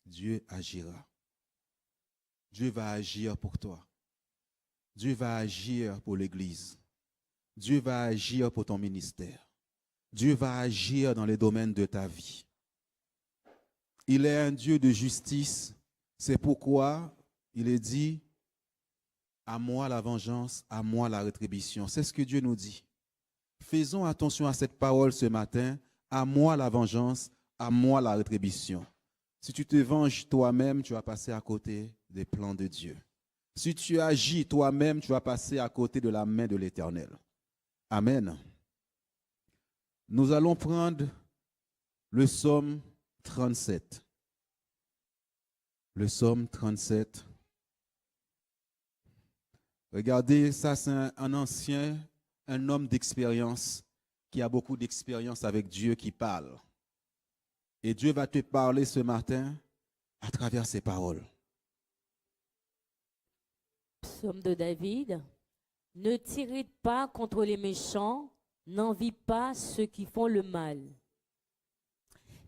Dieu agira. Dieu va agir pour toi. Dieu va agir pour l'Église. Dieu va agir pour ton ministère. Dieu va agir dans les domaines de ta vie. Il est un Dieu de justice. C'est pourquoi il est dit, à moi la vengeance, à moi la rétribution. C'est ce que Dieu nous dit. Faisons attention à cette parole ce matin. À moi la vengeance, à moi la rétribution. Si tu te venges toi-même, tu vas passer à côté des plans de Dieu. Si tu agis toi-même, tu vas passer à côté de la main de l'Éternel. Amen. Nous allons prendre le psaume 37. Le psaume 37. Regardez, ça c'est un ancien, un homme d'expérience qui a beaucoup d'expérience avec Dieu qui parle. Et Dieu va te parler ce matin à travers ses paroles. Psaume de David. Ne t'irrite pas contre les méchants, n'envie pas ceux qui font le mal,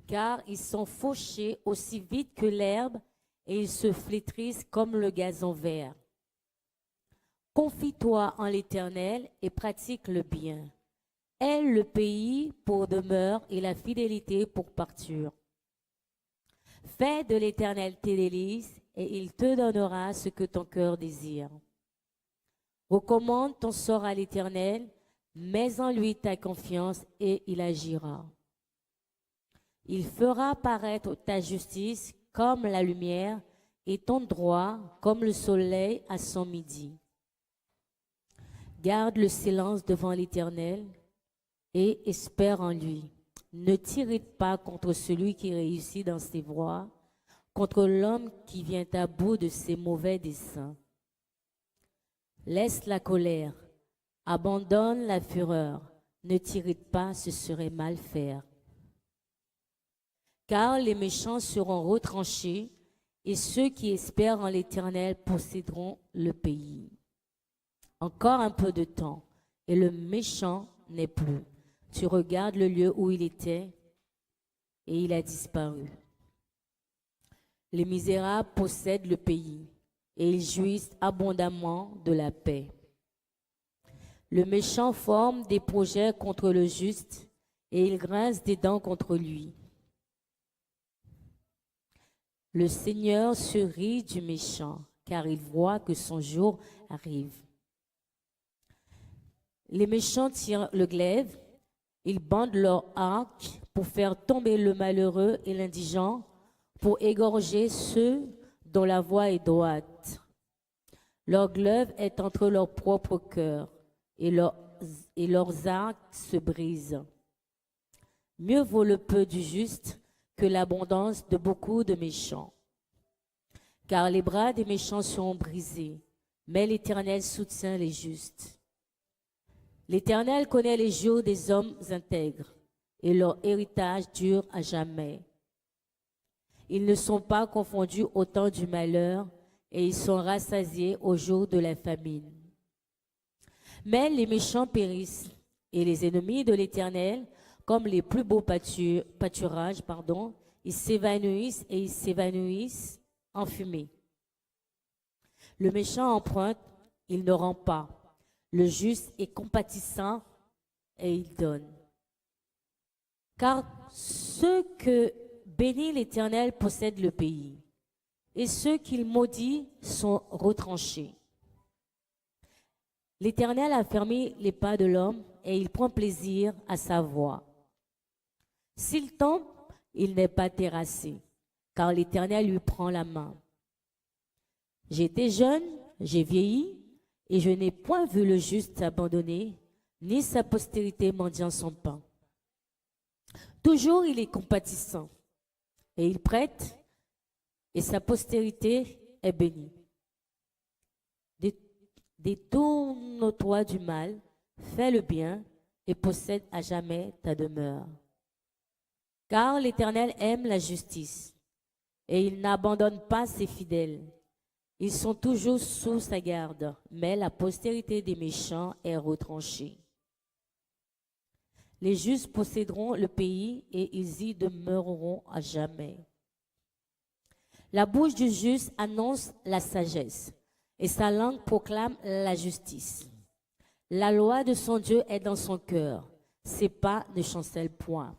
car ils sont fauchés aussi vite que l'herbe et ils se flétrissent comme le gazon vert. Confie-toi en l'Éternel et pratique le bien. Aie le pays pour demeure et la fidélité pour parture. Fais de l'Éternel tes délices et il te donnera ce que ton cœur désire. Recommande ton sort à l'Éternel, mets en lui ta confiance et il agira. Il fera paraître ta justice comme la lumière et ton droit comme le soleil à son midi. Garde le silence devant l'Éternel et espère en lui. Ne t'irrite pas contre celui qui réussit dans ses voies, contre l'homme qui vient à bout de ses mauvais desseins. Laisse la colère, abandonne la fureur, ne t'irrite pas, ce serait mal faire. Car les méchants seront retranchés et ceux qui espèrent en l'Éternel posséderont le pays. Encore un peu de temps et le méchant n'est plus. Tu regardes le lieu où il était et il a disparu. Les misérables possèdent le pays et ils jouissent abondamment de la paix. Le méchant forme des projets contre le juste et il grince des dents contre lui. Le Seigneur se rit du méchant car il voit que son jour arrive. Les méchants tirent le glaive, ils bandent leur arc pour faire tomber le malheureux et l'indigent, pour égorger ceux dont la voie est droite. Leur glaive est entre leurs propres cœurs et leurs arcs se brisent. Mieux vaut le peu du juste que l'abondance de beaucoup de méchants. Car les bras des méchants seront brisés, mais l'Éternel soutient les justes. L'Éternel connaît les jours des hommes intègres, et leur héritage dure à jamais. Ils ne sont pas confondus au temps du malheur, et ils sont rassasiés au jour de la famine. Mais les méchants périssent, et les ennemis de l'Éternel, comme les plus beaux pâturages, ils s'évanouissent et ils s'évanouissent en fumée. Le méchant emprunte, il ne rend pas. Le juste est compatissant et il donne. Car ceux que bénit l'Éternel possèdent le pays, et ceux qu'il maudit sont retranchés. L'Éternel a fermé les pas de l'homme et il prend plaisir à sa voix. S'il tombe, il n'est pas terrassé, car l'Éternel lui prend la main. J'étais jeune, j'ai vieilli, et je n'ai point vu le juste abandonné, ni sa postérité mendiant son pain. Toujours il est compatissant, et il prête, et sa postérité est bénie. Détourne-toi du mal, fais le bien, et possède à jamais ta demeure. Car l'Éternel aime la justice, et il n'abandonne pas ses fidèles. Ils sont toujours sous sa garde, mais la postérité des méchants est retranchée. Les justes posséderont le pays et ils y demeureront à jamais. La bouche du juste annonce la sagesse, et sa langue proclame la justice. La loi de son Dieu est dans son cœur, ses pas ne chancellent point.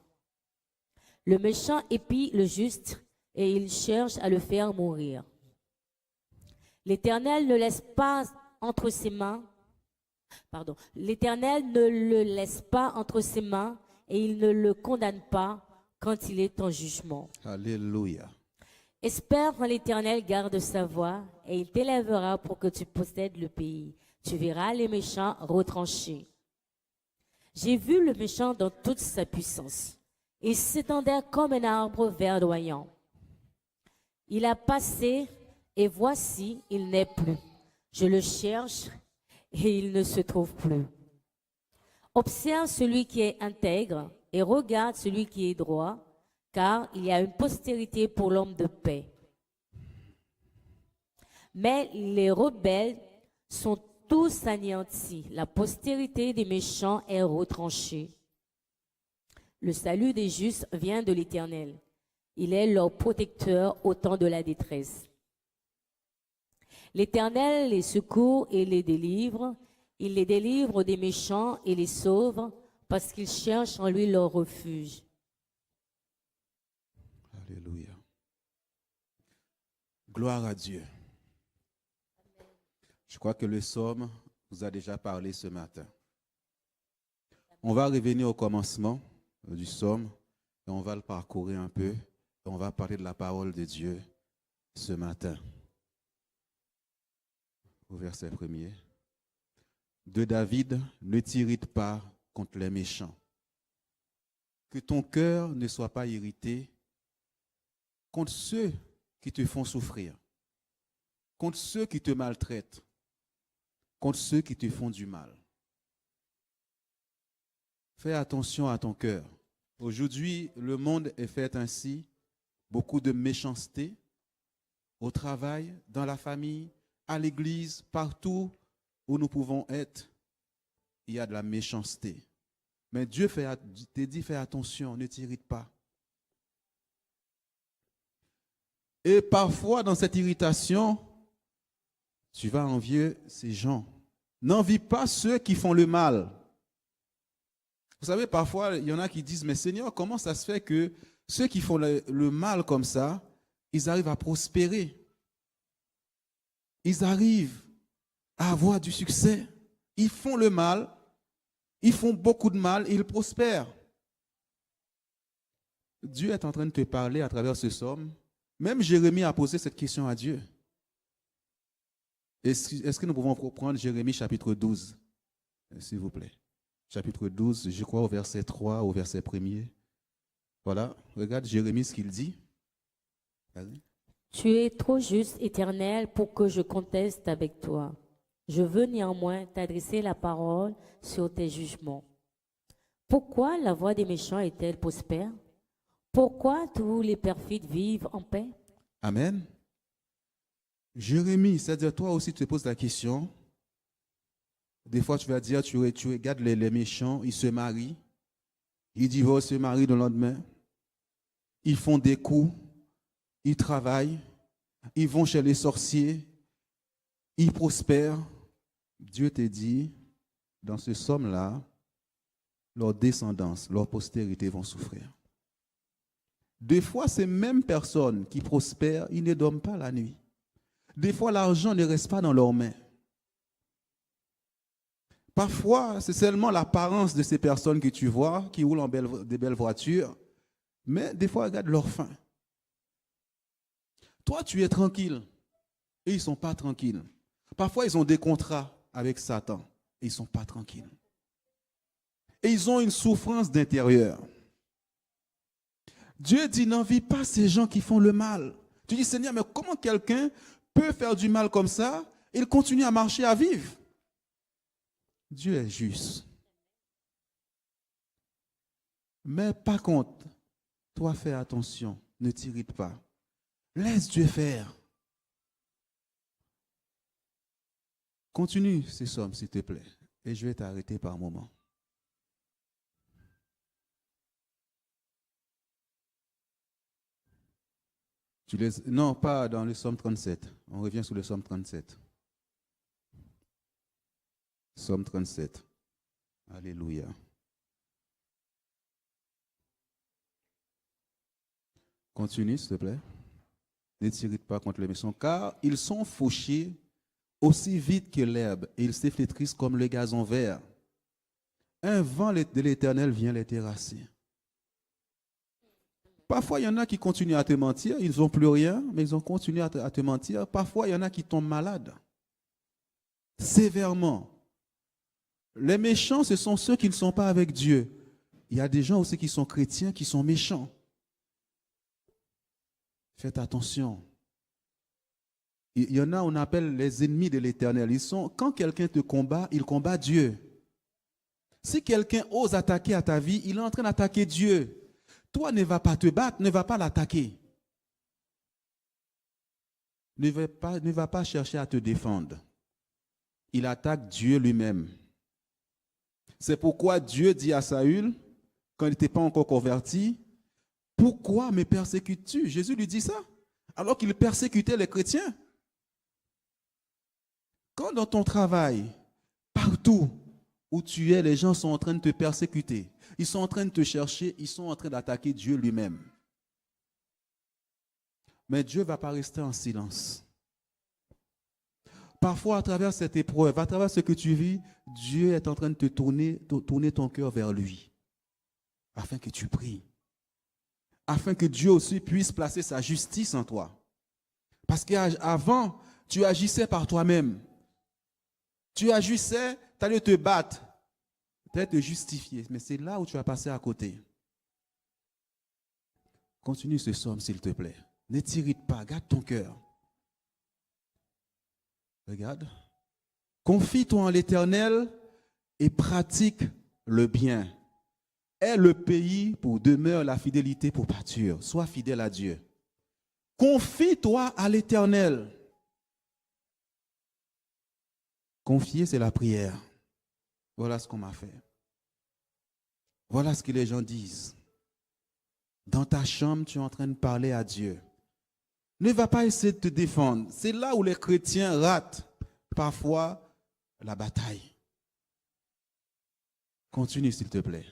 Le méchant épie le juste, et il cherche à le faire mourir. L'Éternel ne laisse pas entre ses mains, l'Éternel ne le laisse pas entre ses mains, et il ne le condamne pas quand il est en jugement. Alléluia. Espère en l'Éternel, garde sa voie, et il t'élèvera pour que tu possèdes le pays. Tu verras les méchants retranchés. J'ai vu le méchant dans toute sa puissance. Il s'étendait comme un arbre verdoyant. Il a passé, et voici, il n'est plus. Je le cherche, et il ne se trouve plus. Observe celui qui est intègre, et regarde celui qui est droit, car il y a une postérité pour l'homme de paix. Mais les rebelles sont tous anéantis. La postérité des méchants est retranchée. Le salut des justes vient de l'Éternel. Il est leur protecteur au temps de la détresse. L'Éternel les secourt et les délivre. Il les délivre des méchants et les sauve parce qu'ils cherchent en lui leur refuge. Alléluia. Gloire à Dieu. Je crois que le psaume vous a déjà parlé ce matin. On va revenir au commencement du psaume et on va le parcourir un peu. Et on va parler de la parole de Dieu ce matin. Au verset 1er. De David, ne t'irrite pas contre les méchants. Que ton cœur ne soit pas irrité contre ceux qui te font souffrir, contre ceux qui te maltraitent, contre ceux qui te font du mal. Fais attention à ton cœur. Aujourd'hui, le monde est fait ainsi. Beaucoup de méchanceté au travail, dans la famille, à l'église, partout où nous pouvons être, il y a de la méchanceté. Mais Dieu te dit, fais attention, ne t'irrite pas. Et parfois, dans cette irritation, tu vas envier ces gens. N'envie pas ceux qui font le mal. Vous savez, parfois, il y en a qui disent, mais Seigneur, comment ça se fait que ceux qui font le mal comme ça, ils arrivent à prospérer? Ils arrivent à avoir du succès. Ils font le mal, ils font beaucoup de mal, ils prospèrent. Dieu est en train de te parler à travers ce psaume. Même Jérémie a posé cette question à Dieu. Est-ce que nous pouvons prendre Jérémie chapitre 12, s'il vous plaît? Chapitre 12, je crois au verset 3, au verset 1er. Voilà, regarde Jérémie ce qu'il dit. Vas-y. Tu es trop juste, Éternel, pour que je conteste avec toi. Je veux néanmoins t'adresser la parole sur tes jugements. Pourquoi la voie des méchants est-elle prospère? Pourquoi tous les perfides vivent en paix? Amen. Jérémie, c'est-à-dire toi aussi tu te poses la question. Des fois tu vas dire, tu regardes les méchants, ils se marient, ils divorcent, se marient le lendemain, ils font des coups, ils travaillent, ils vont chez les sorciers, ils prospèrent. Dieu te dit, dans ce psaume-là, leur descendance, leur postérité vont souffrir. Des fois, ces mêmes personnes qui prospèrent, ils ne dorment pas la nuit. Des fois, l'argent ne reste pas dans leurs mains. Parfois, c'est seulement l'apparence de ces personnes que tu vois, qui roulent en des belles voitures, mais des fois, regarde leur fin. Toi, tu es tranquille, et ils ne sont pas tranquilles. Parfois, ils ont des contrats avec Satan, et ils ne sont pas tranquilles. Et ils ont une souffrance d'intérieur. Dieu dit, n'envie pas ces gens qui font le mal. Tu dis, Seigneur, mais comment quelqu'un peut faire du mal comme ça et il continue à marcher, à vivre? Dieu est juste. Mais par contre, toi, fais attention, ne t'irrite pas. Laisse Dieu faire. Continue ces psaumes, s'il te plaît, et je vais t'arrêter par moment. Non, pas dans le Psaume 37. On revient sur le Psaume 37. Psaume 37. Alléluia. Continue, s'il te plaît. Ne t'irrite pas contre les méchants, car ils sont fauchés aussi vite que l'herbe, et ils s'efflétrissent comme le gazon vert. Un vent de l'Éternel vient les terrasser. Parfois, il y en a qui continuent à te mentir, ils n'ont plus rien, mais ils ont continué à te mentir. Parfois, il y en a qui tombent malades, sévèrement. Les méchants, ce sont ceux qui ne sont pas avec Dieu. Il y a des gens aussi qui sont chrétiens, qui sont méchants. Faites attention. Il y en a, on appelle les ennemis de l'Éternel. Quand quelqu'un te combat, il combat Dieu. Si quelqu'un ose attaquer à ta vie, il est en train d'attaquer Dieu. Toi, ne va pas te battre, ne va pas l'attaquer. Ne va pas chercher à te défendre. Il attaque Dieu lui-même. C'est pourquoi Dieu dit à Saül, quand il n'était pas encore converti, « Pourquoi me persécutes-tu » Jésus lui dit ça, alors qu'il persécutait les chrétiens. Quand dans ton travail, partout où tu es, les gens sont en train de te persécuter, ils sont en train de te chercher, ils sont en train d'attaquer Dieu lui-même. Mais Dieu ne va pas rester en silence. Parfois, à travers cette épreuve, à travers ce que tu vis, Dieu est en train de te tourner ton cœur vers lui, afin que tu pries, afin que Dieu aussi puisse placer sa justice en toi. Parce qu'avant, tu agissais par toi-même. Tu agissais, tu allais te battre, peut-être te justifier, mais c'est là où tu vas passer à côté. Continue ce psaume, s'il te plaît. Ne t'irrite pas, garde ton cœur. Regarde. Confie-toi en l'Éternel et pratique le bien. Aie le pays pour demeure la fidélité pour pâture. Sois fidèle à Dieu. Confie-toi à l'Éternel. Confier, c'est la prière. Voilà ce qu'on m'a fait. Voilà ce que les gens disent. Dans ta chambre, tu es en train de parler à Dieu. Ne va pas essayer de te défendre. C'est là où les chrétiens ratent parfois la bataille. Continue, s'il te plaît.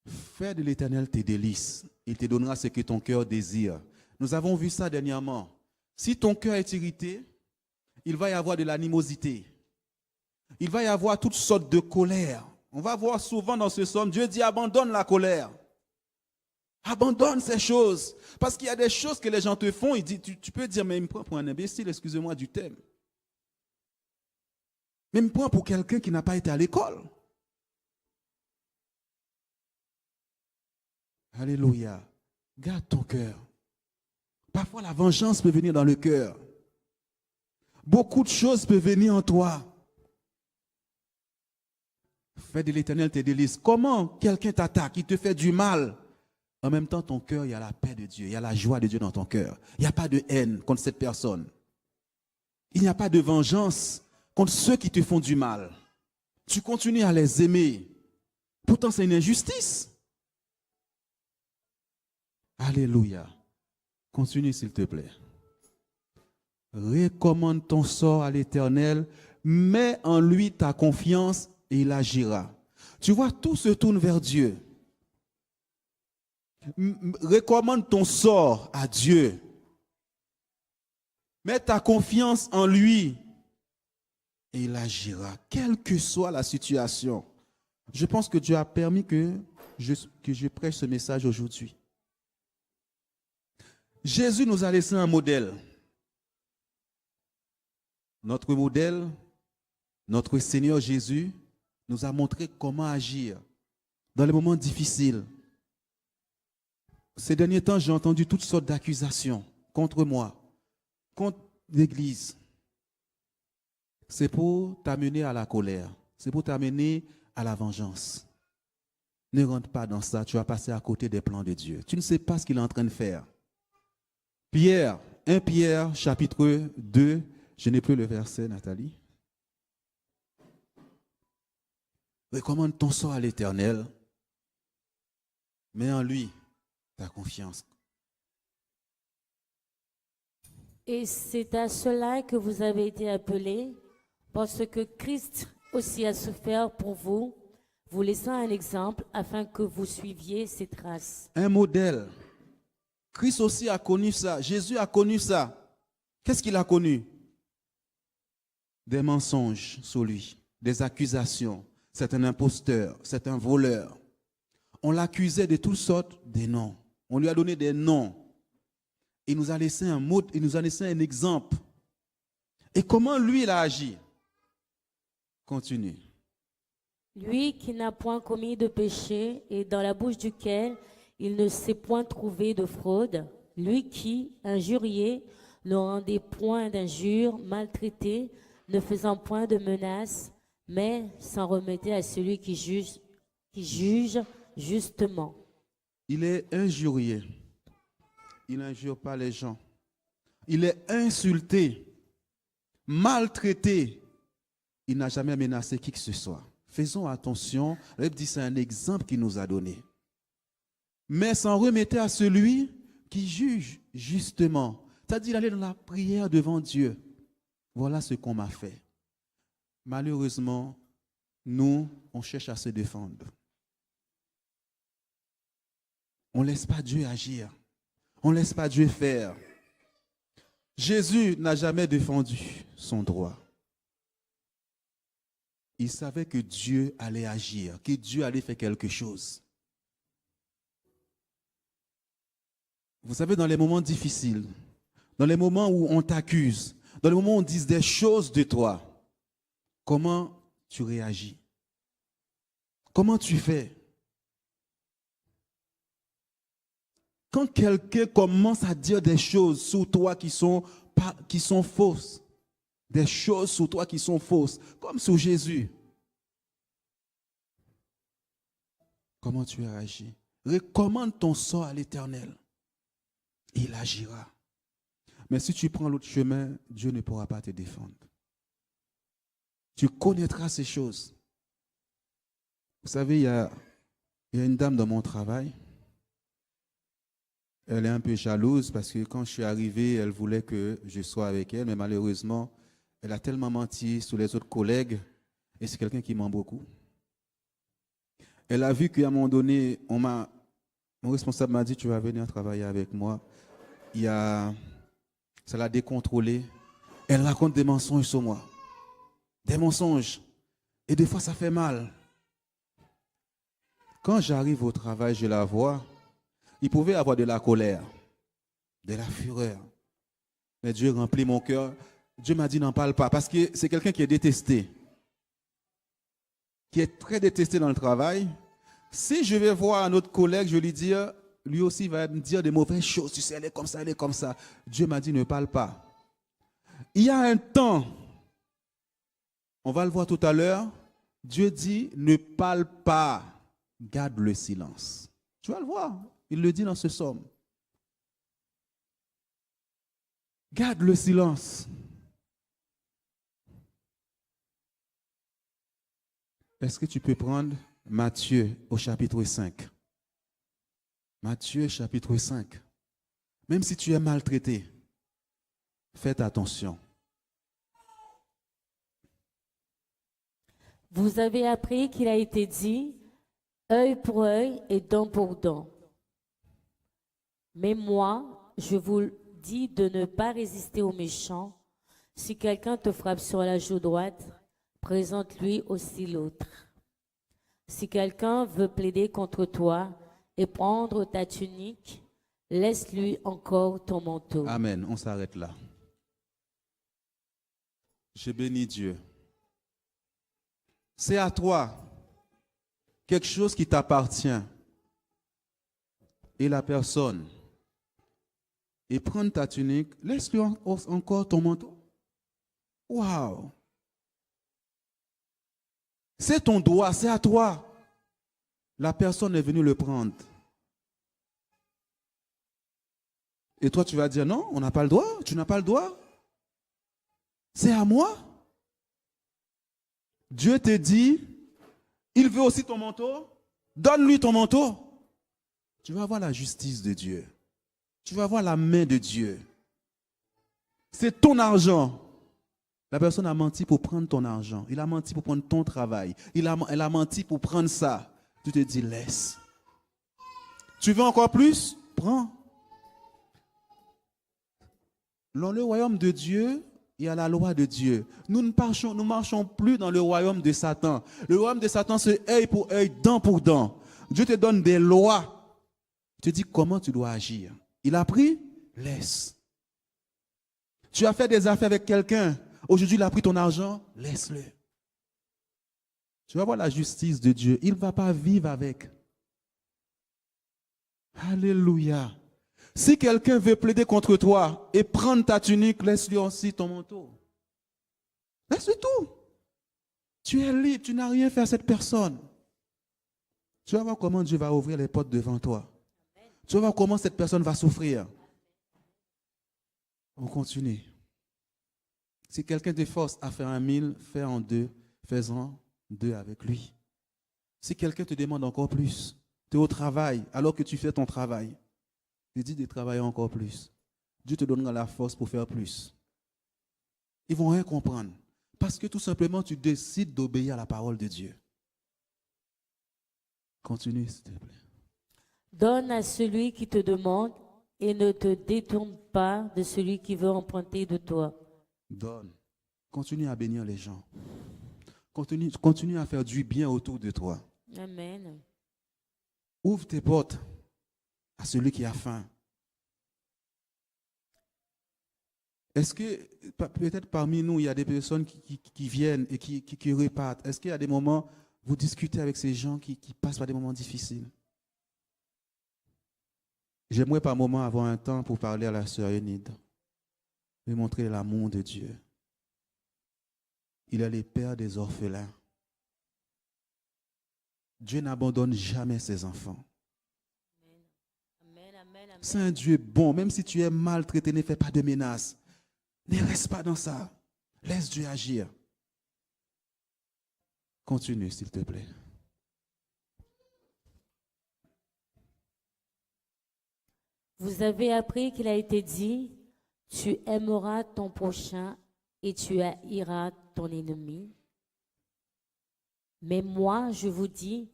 Fais de l'Éternel tes délices. Il te donnera ce que ton cœur désire. Nous avons vu ça dernièrement. Si ton cœur est irrité, il va y avoir de l'animosité. Il va y avoir toutes sortes de colère. On va voir souvent dans ce psaume, Dieu dit abandonne la colère. Abandonne ces choses. Parce qu'il y a des choses que les gens te font. Tu peux dire, mais il me prend pour un imbécile, excusez-moi du thème. Mais il me prend pour quelqu'un qui n'a pas été à l'école. Alléluia. Garde ton cœur. Parfois, la vengeance peut venir dans le cœur. Beaucoup de choses peuvent venir en toi. Fais de l'Éternel tes délices. Comment quelqu'un t'attaque, il te fait du mal? En même temps, ton cœur, il y a la paix de Dieu, il y a la joie de Dieu dans ton cœur. Il n'y a pas de haine contre cette personne. Il n'y a pas de vengeance contre ceux qui te font du mal. Tu continues à les aimer. Pourtant, c'est une injustice. Alléluia. Continue, s'il te plaît. Recommande ton sort à l'Éternel, mets en lui ta confiance et il agira. Tu vois, tout se tourne vers Dieu. Recommande ton sort à Dieu. Mets ta confiance en lui et il agira, quelle que soit la situation. Je pense que Dieu a permis que je prêche ce message aujourd'hui. Jésus nous a laissé un modèle. Notre modèle, notre Seigneur Jésus, nous a montré comment agir dans les moments difficiles. Ces derniers temps, j'ai entendu toutes sortes d'accusations contre moi, contre l'Église. C'est pour t'amener à la colère, c'est pour t'amener à la vengeance. Ne rentre pas dans ça, tu vas passer à côté des plans de Dieu. Tu ne sais pas ce qu'il est en train de faire. Pierre, 1 Pierre, chapitre 2, je n'ai plus le verset, Nathalie. Recommande ton sort à l'Éternel, mets en lui ta confiance. Et c'est à cela que vous avez été appelés, parce que Christ aussi a souffert pour vous, vous laissant un exemple afin que vous suiviez ses traces. Un modèle. Christ aussi a connu ça. Jésus a connu ça. Qu'est-ce qu'il a connu? Des mensonges sur lui, des accusations. C'est un imposteur, c'est un voleur. On l'accusait de toutes sortes de noms. On lui a donné des noms. Il nous a laissé un mot, il nous a laissé un exemple. Et comment lui, il a agi? Continue. Lui qui n'a point commis de péché et dans la bouche duquel il ne s'est point trouvé de fraude, lui qui, injurié, ne rendait point d'injures, maltraité, ne faisant point de menaces, mais s'en remettait à celui qui juge justement. Il est injurié. Il n'injure pas les gens. Il est insulté, maltraité. Il n'a jamais menacé qui que ce soit. Faisons attention. La Bible dit c'est un exemple qu'il nous a donné. Mais s'en remettait à celui qui juge justement. C'est-à-dire aller dans la prière devant Dieu. Voilà ce qu'on m'a fait. Malheureusement, nous, on cherche à se défendre. On ne laisse pas Dieu agir. On ne laisse pas Dieu faire. Jésus n'a jamais défendu son droit. Il savait que Dieu allait agir, que Dieu allait faire quelque chose. Vous savez, dans les moments difficiles, dans les moments où on t'accuse, dans les moments où on dit des choses de toi, comment tu réagis? Comment tu fais? Quand quelqu'un commence à dire des choses sur toi qui sont fausses, des choses sur toi qui sont fausses, comme sur Jésus, comment tu réagis? Recommande ton sort à l'Éternel. Il agira. Mais si tu prends l'autre chemin, Dieu ne pourra pas te défendre. Tu connaîtras ces choses. Vous savez, il y a une dame dans mon travail. Elle est un peu jalouse parce que quand je suis arrivé, elle voulait que je sois avec elle, mais malheureusement, elle a tellement menti sur les autres collègues et c'est quelqu'un qui ment beaucoup. Elle a vu qu'à un moment donné, mon responsable m'a dit, tu vas venir travailler avec moi. Ça l'a décontrôlée. Elle raconte des mensonges sur moi. Des mensonges. Et des fois, ça fait mal. Quand j'arrive au travail, je la vois. Il pouvait avoir de la colère, de la fureur. Mais Dieu remplit mon cœur. Dieu m'a dit, n'en parle pas. Parce que c'est quelqu'un qui est détesté. Qui est très détesté dans le travail. Si je vais voir un autre collègue, je vais lui dire, lui aussi va me dire des mauvaises choses. Tu sais, elle est comme ça, elle est comme ça. Dieu m'a dit, ne parle pas. Il y a un temps, on va le voir tout à l'heure, Dieu dit, ne parle pas, garde le silence. Tu vas le voir, il le dit dans ce psaume. Garde le silence. Est-ce que tu peux prendre Matthieu au chapitre 5? Matthieu chapitre 5. Même si tu es maltraité, faites attention. Vous avez appris qu'il a été dit, œil pour œil et dent pour dent. Mais moi, je vous dis de ne pas résister aux méchants. Si quelqu'un te frappe sur la joue droite, présente-lui aussi l'autre. Si quelqu'un veut plaider contre toi et prendre ta tunique, laisse-lui encore ton manteau. Amen, on s'arrête là. Je bénis Dieu. C'est à toi quelque chose qui t'appartient et la personne. Et prendre ta tunique, laisse-lui encore ton manteau. Waouh! C'est ton droit, c'est à toi. La personne est venue le prendre. Et toi, tu vas dire non, on n'a pas le droit, tu n'as pas le droit. C'est à moi. Dieu te dit, il veut aussi ton manteau, donne-lui ton manteau. Tu vas voir la justice de Dieu. Tu vas voir la main de Dieu. C'est ton argent. La personne a menti pour prendre ton argent. Il a menti pour prendre ton travail. Elle a menti pour prendre ça. Tu te dis, laisse. Tu veux encore plus? Prends. Dans le royaume de Dieu, il y a la loi de Dieu. Nous ne marchons plus dans le royaume de Satan. Le royaume de Satan, c'est œil pour œil, dent pour dent. Dieu te donne des lois. Tu te dis comment tu dois agir. Il a pris? Laisse. Tu as fait des affaires avec quelqu'un. Aujourd'hui, il a pris ton argent. Laisse-le. Tu vas voir la justice de Dieu. Il ne va pas vivre avec. Alléluia. Si quelqu'un veut plaider contre toi et prendre ta tunique, laisse-lui aussi ton manteau. Laisse-lui tout. Tu es libre, tu n'as rien fait à cette personne. Tu vas voir comment Dieu va ouvrir les portes devant toi. Tu vas voir comment cette personne va souffrir. On continue. Si quelqu'un te force à faire 1000, fais en 2, fais-en 2 avec lui. Si quelqu'un te demande encore plus, tu es au travail alors que tu fais ton travail. Il dit de travailler encore plus. Dieu te donnera la force pour faire plus. Ils ne vont rien comprendre. Parce que tout simplement, tu décides d'obéir à la parole de Dieu. Continue, s'il te plaît. Donne à celui qui te demande et ne te détourne pas de celui qui veut emprunter de toi. Donne. Continue à bénir les gens. Continue à faire du bien autour de toi. Amen. Ouvre tes portes à celui qui a faim. Est-ce que peut-être parmi nous, il y a des personnes qui viennent et qui repartent? Est-ce qu'il y a des moments, vous discutez avec ces gens qui passent par des moments difficiles? J'aimerais par moment avoir un temps pour parler à la sœur Enid, lui montrer l'amour de Dieu. Il est le père des orphelins. Dieu n'abandonne jamais ses enfants. C'est un Dieu bon, même si tu es maltraité, ne fais pas de menaces. Ne reste pas dans ça. Laisse Dieu agir. Continue, s'il te plaît. Vous avez appris qu'il a été dit, tu aimeras ton prochain et tu haïras ton ennemi. Mais moi, je vous dis,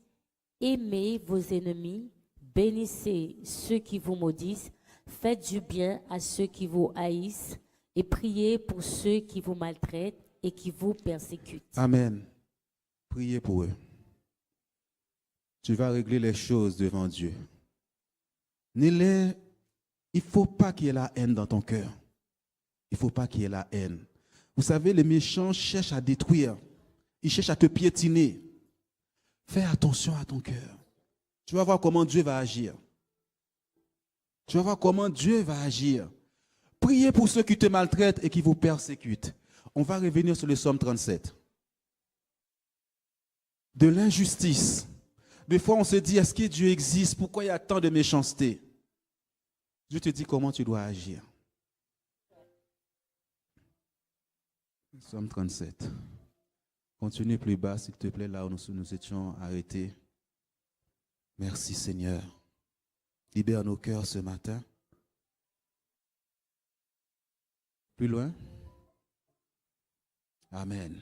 aimez vos ennemis, bénissez ceux qui vous maudissent, faites du bien à ceux qui vous haïssent et priez pour ceux qui vous maltraitent et qui vous persécutent. Amen. Priez pour eux. Tu vas régler les choses devant Dieu. Il ne faut pas qu'il y ait la haine dans ton cœur. Il ne faut pas qu'il y ait la haine. Vous savez, les méchants cherchent à détruire. Ils cherchent à te piétiner. Fais attention à ton cœur. Tu vas voir comment Dieu va agir. Tu vas voir comment Dieu va agir. Priez pour ceux qui te maltraitent et qui vous persécutent. On va revenir sur le psaume 37. De l'injustice. Des fois, on se dit, est-ce que Dieu existe? Pourquoi il y a tant de méchanceté? Dieu te dit comment tu dois agir. Psaume 37. Continue plus bas, s'il te plaît, là où nous étions arrêtés. Merci, Seigneur. Libère nos cœurs ce matin. Plus loin. Amen.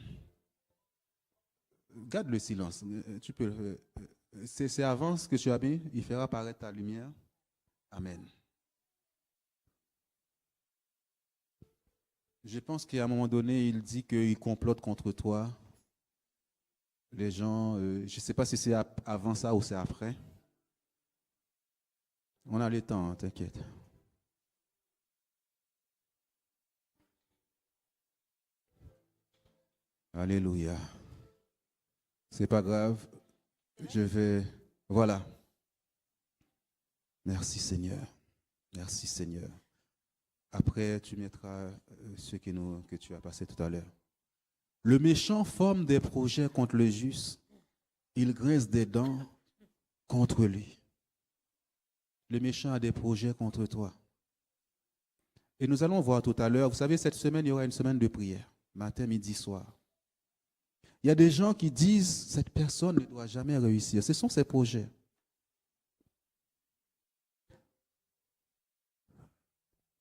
Garde le silence. Tu peux. C'est avant ce que tu as mis. Il fera apparaître ta lumière. Amen. Je pense qu'à un moment donné, il dit qu'il complote contre toi. Les gens, je ne sais pas si c'est avant ça ou c'est après. On a le temps, hein, t'inquiète. Alléluia. C'est pas grave. Je vais. Voilà. Merci Seigneur. Merci Seigneur. Après, tu mettras ce que tu as passé tout à l'heure. Le méchant forme des projets contre le juste. Il grince des dents contre lui. Le méchant a des projets contre toi. Et nous allons voir tout à l'heure, vous savez, cette semaine, il y aura une semaine de prière, matin, midi, soir. Il y a des gens qui disent, cette personne ne doit jamais réussir. Ce sont ses projets.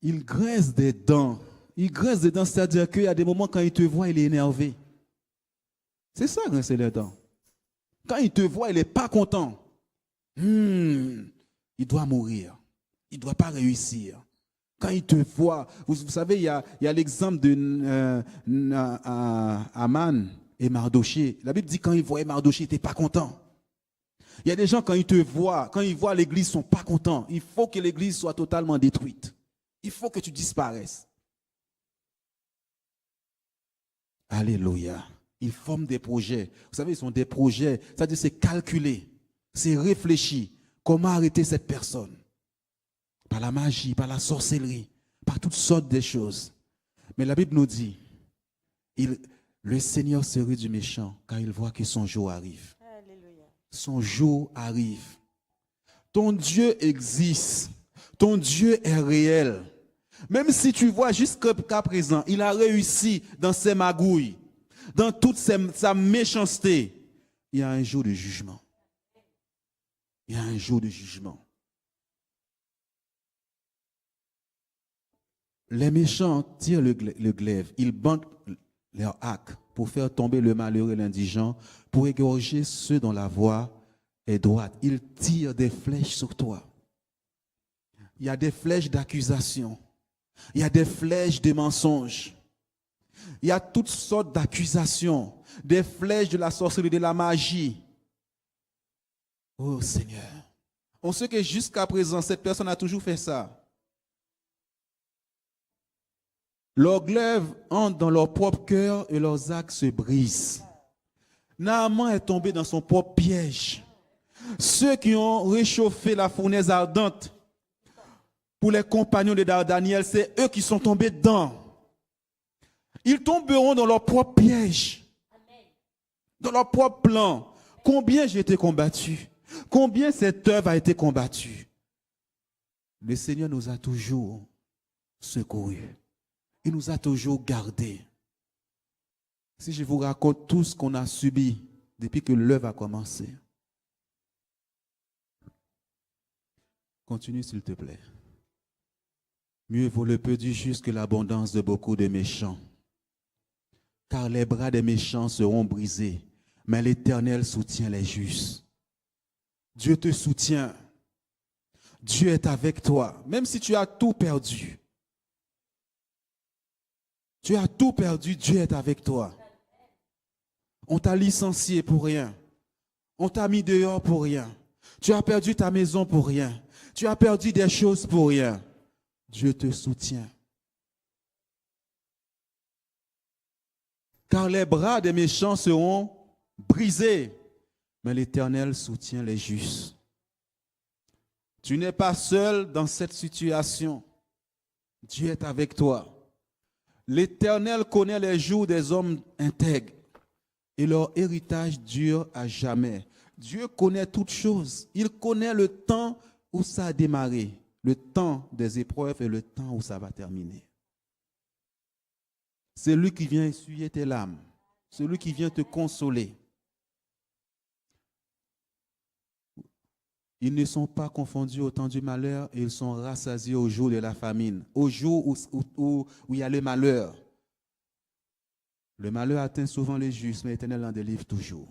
Il grince des dents. Il grince dedans, c'est-à-dire qu'il y a des moments quand il te voit, il est énervé. C'est ça, grincer les dents. Quand il te voit, il n'est pas content. Il doit mourir. Il ne doit pas réussir. Quand il te voit, vous savez, il y a l'exemple de Aman et Mardoché. La Bible dit quand il voyait Mardoché, il n'était pas content. Il y a des gens, quand ils te voient, quand ils voient l'église, ils ne sont pas contents. Il faut que l'église soit totalement détruite. Il faut que tu disparaisses. Alléluia. Ils forment des projets. Vous savez, ils sont des projets. C'est-à-dire, c'est calculé, c'est réfléchi. Comment arrêter cette personne? Par la magie, par la sorcellerie, par toutes sortes de choses. Mais la Bible nous dit, le Seigneur se rit du méchant car il voit que son jour arrive. Alléluia. Son jour arrive. Ton Dieu existe. Ton Dieu est réel. Même si tu vois jusqu'à présent, il a réussi dans ses magouilles, dans toute sa méchanceté. Il y a un jour de jugement. Il y a un jour de jugement. Les méchants tirent le glaive, ils bandent leur arc pour faire tomber le malheureux et l'indigent, pour égorger ceux dont la voie est droite. Ils tirent des flèches sur toi. Il y a des flèches d'accusation. Il y a des flèches de mensonges. Il y a toutes sortes d'accusations, des flèches de la sorcellerie, de la magie. Oh Seigneur, on sait que jusqu'à présent, cette personne a toujours fait ça. Leurs glaives entrent dans leur propre cœur et leurs actes se brisent. Naaman est tombé dans son propre piège. Ceux qui ont réchauffé la fournaise ardente pour les compagnons de Daniel, c'est eux qui sont tombés dedans. Ils tomberont dans leur propre piège, dans leur propre plan. Combien j'ai été combattu? Combien cette œuvre a été combattue? Le Seigneur nous a toujours secourus. Il nous a toujours gardés. Si je vous raconte tout ce qu'on a subi depuis que l'œuvre a commencé. Continue s'il te plaît. Mieux vaut le peu du juste que l'abondance de beaucoup de méchants. Car les bras des méchants seront brisés, mais l'Éternel soutient les justes. Dieu te soutient. Dieu est avec toi, même si tu as tout perdu. Tu as tout perdu, Dieu est avec toi. On t'a licencié pour rien. On t'a mis dehors pour rien. Tu as perdu ta maison pour rien. Tu as perdu des choses pour rien. Dieu te soutient. Car les bras des méchants seront brisés, mais l'Éternel soutient les justes. Tu n'es pas seul dans cette situation. Dieu est avec toi. L'Éternel connaît les jours des hommes intègres et leur héritage dure à jamais. Dieu connaît toutes choses. Il connaît le temps où ça a démarré, le temps des épreuves et le temps où ça va terminer. C'est lui qui vient essuyer tes larmes. C'est lui qui vient te consoler. Ils ne sont pas confondus au temps du malheur et ils sont rassasiés au jour de la famine, au jour où il y a le malheur. Le malheur atteint souvent les justes, mais l'Éternel en délivre toujours.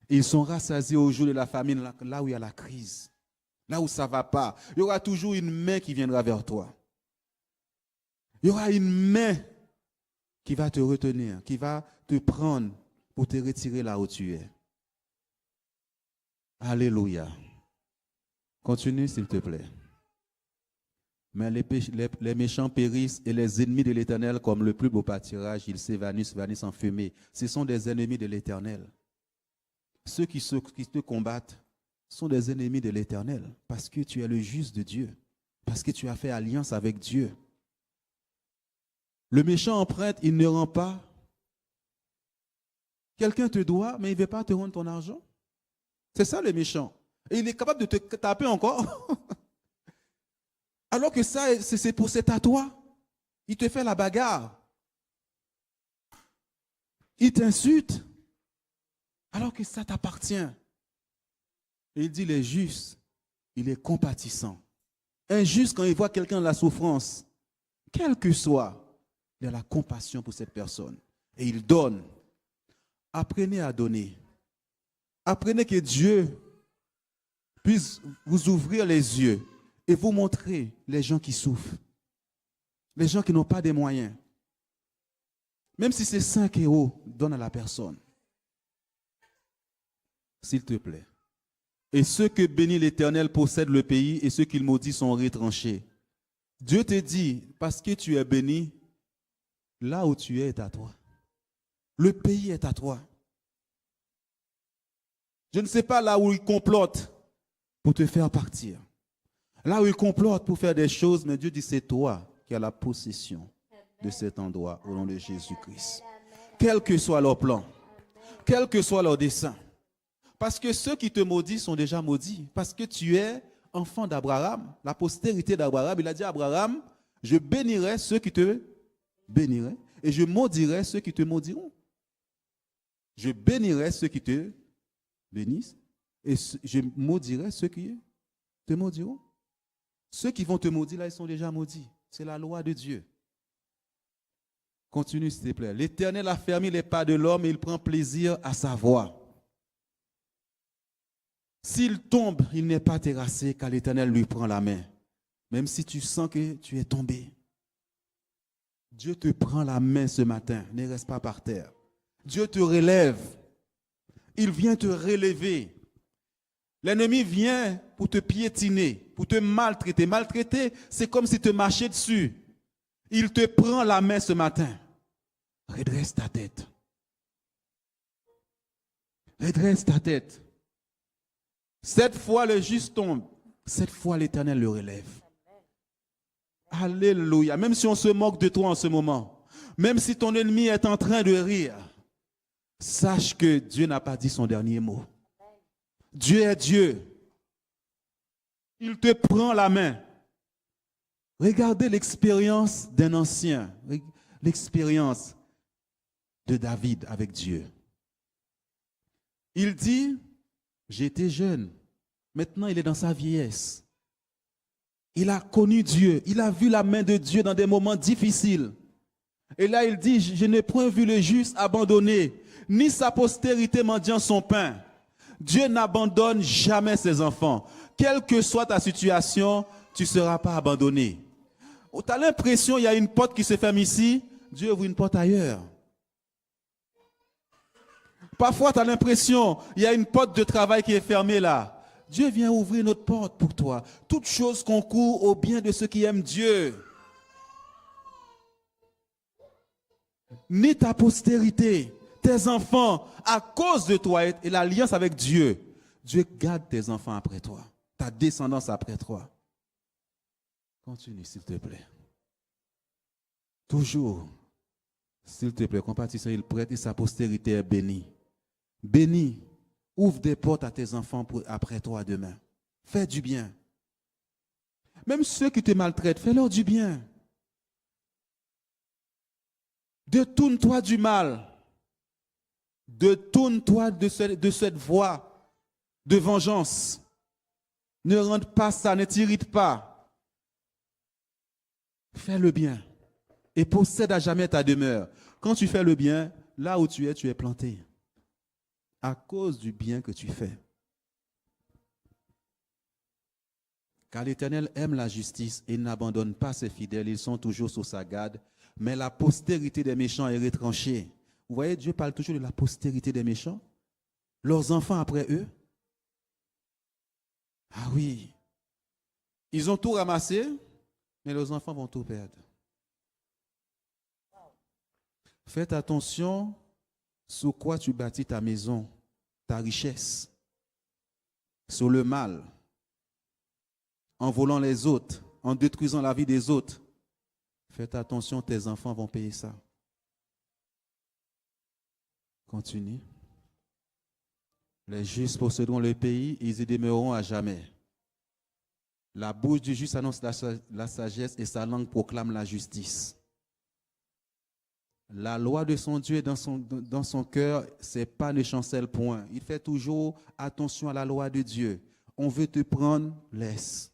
Ils sont rassasiés au jour de la famine, là où il y a la crise, là où ça ne va pas. Il y aura toujours une main qui viendra vers toi. Il y aura une main qui va te retenir, qui va te prendre pour te retirer là où tu es. Alléluia. Continue s'il te plaît. Mais les méchants périssent et les ennemis de l'Éternel, comme le plus beau pâturage, ils s'évanouissent en fumée. Ce sont des ennemis de l'Éternel. Ceux qui te combattent sont des ennemis de l'Éternel parce que tu es le juste de Dieu, parce que tu as fait alliance avec Dieu. Le méchant emprunte, il ne rend pas. Quelqu'un te doit, mais il ne veut pas te rendre ton argent. C'est ça le méchant. Et il est capable de te taper encore. Alors que ça, c'est à toi. Il te fait la bagarre. Il t'insulte. Alors que ça t'appartient. Et il dit, il est juste. Il est compatissant. Un juste, quand il voit quelqu'un dans la souffrance, Quel que soit, il a la compassion pour cette personne. Et il donne. Apprenez à donner. Apprenez que Dieu puisse vous ouvrir les yeux et vous montrer les gens qui souffrent. Les gens qui n'ont pas de moyens. Même si c'est 5 euros, donne à la personne. S'il te plaît. Et ceux que bénit l'Éternel possèdent le pays et ceux qu'il maudit sont retranchés. Dieu te dit, parce que tu es béni, là où tu es est à toi. Le pays est à toi. Je ne sais pas là où il complote pour te faire partir. Là où il complote pour faire des choses, mais Dieu dit, c'est toi qui as la possession de cet endroit au nom de Jésus-Christ. Quel que soit leur plan, quel que soit leur dessein. Parce que ceux qui te maudissent sont déjà maudits. Parce que tu es enfant d'Abraham, la postérité d'Abraham. Il a dit à Abraham, je bénirai ceux qui te béniraient et je maudirai ceux qui te maudiront. Je bénirai ceux qui te bénissent et je maudirai ceux qui te maudiront. Ceux qui vont te maudire, là, ils sont déjà maudits. C'est la loi de Dieu. Continue, s'il te plaît. L'Éternel a fermé les pas de l'homme et il prend plaisir à sa voix. S'il tombe, il n'est pas terrassé car l'Éternel lui prend la main. Même si tu sens que tu es tombé. Dieu te prend la main ce matin. Ne reste pas par terre. Dieu te relève. Il vient te relever. L'ennemi vient pour te piétiner, pour te maltraiter. Maltraiter, c'est comme si tu te marchais dessus. Il te prend la main ce matin. Redresse ta tête. Redresse ta tête. Cette fois, le juste tombe. Cette fois, l'Éternel le relève. Alléluia. Même si on se moque de toi en ce moment, même si ton ennemi est en train de rire, sache que Dieu n'a pas dit son dernier mot. Dieu est Dieu. Il te prend la main. Regardez l'expérience d'un ancien, l'expérience de David avec Dieu. Il dit, j'étais jeune, maintenant il est dans sa vieillesse. Il a connu Dieu, il a vu la main de Dieu dans des moments difficiles. Et là il dit, je n'ai point vu le juste abandonné, ni sa postérité mendiant son pain. Dieu n'abandonne jamais ses enfants. Quelle que soit ta situation, tu ne seras pas abandonné. Tu as l'impression qu'il y a une porte qui se ferme ici, Dieu ouvre une porte ailleurs. Parfois, tu as l'impression qu'il y a une porte de travail qui est fermée là. Dieu vient ouvrir notre porte pour toi. Toute chose concourt au bien de ceux qui aiment Dieu. Ni ta postérité, tes enfants, à cause de toi et l'alliance avec Dieu, Dieu garde tes enfants après toi, ta descendance après toi. Continue, s'il te plaît. Toujours, s'il te plaît, compatissant, il prête et sa postérité est bénie. Bénis, ouvre des portes à tes enfants après toi demain. Fais du bien. Même ceux qui te maltraitent, fais-leur du bien. Détourne-toi du mal. Détourne-toi de cette voie de vengeance. Ne rende pas ça, ne t'irrite pas. Fais le bien et possède à jamais ta demeure. Quand tu fais le bien, là où tu es planté. À cause du bien que tu fais. Car l'Éternel aime la justice et n'abandonne pas ses fidèles. Ils sont toujours sous sa garde. Mais la postérité des méchants est retranchée. Vous voyez, Dieu parle toujours de la postérité des méchants. Leurs enfants après eux. Ah oui. Ils ont tout ramassé, mais leurs enfants vont tout perdre. Faites attention sur quoi tu bâtis ta maison, ta richesse. Sur le mal. En volant les autres, en détruisant la vie des autres. Faites attention, tes enfants vont payer ça. Continue. Les justes posséderont le pays, ils y demeureront à jamais. La bouche du juste annonce la sagesse et sa langue proclame la justice. La loi de son Dieu est dans son cœur, ses pas ne chancellent point. Il fait toujours attention à la loi de Dieu. On veut te prendre, laisse.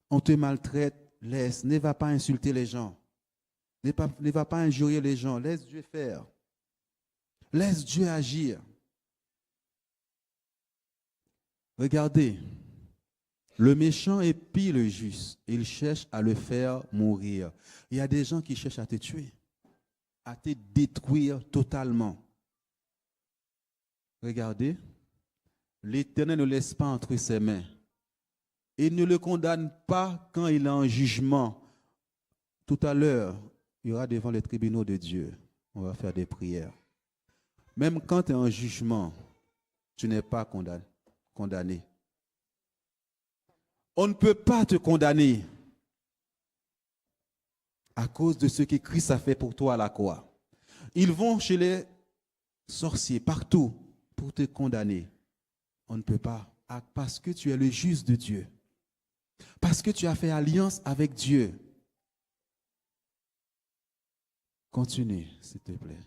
On te maltraite, Laisse, ne va pas insulter les gens. Ne va pas injurier les gens. Laisse Dieu faire. Laisse Dieu agir. Regardez, le méchant épie le juste. Il cherche à le faire mourir. Il y a des gens qui cherchent à te tuer, à te détruire totalement. Regardez, l'Éternel ne laisse pas entre ses mains. Il ne le condamne pas quand il est en jugement. Tout à l'heure, il y aura devant les tribunaux de Dieu. On va faire des prières. Même quand tu es en jugement, tu n'es pas condamné. On ne peut pas te condamner à cause de ce que Christ a fait pour toi à la croix. Ils vont chez les sorciers partout pour te condamner. On ne peut pas, parce que tu es le juste de Dieu. Parce que tu as fait alliance avec Dieu. Continue, s'il te plaît.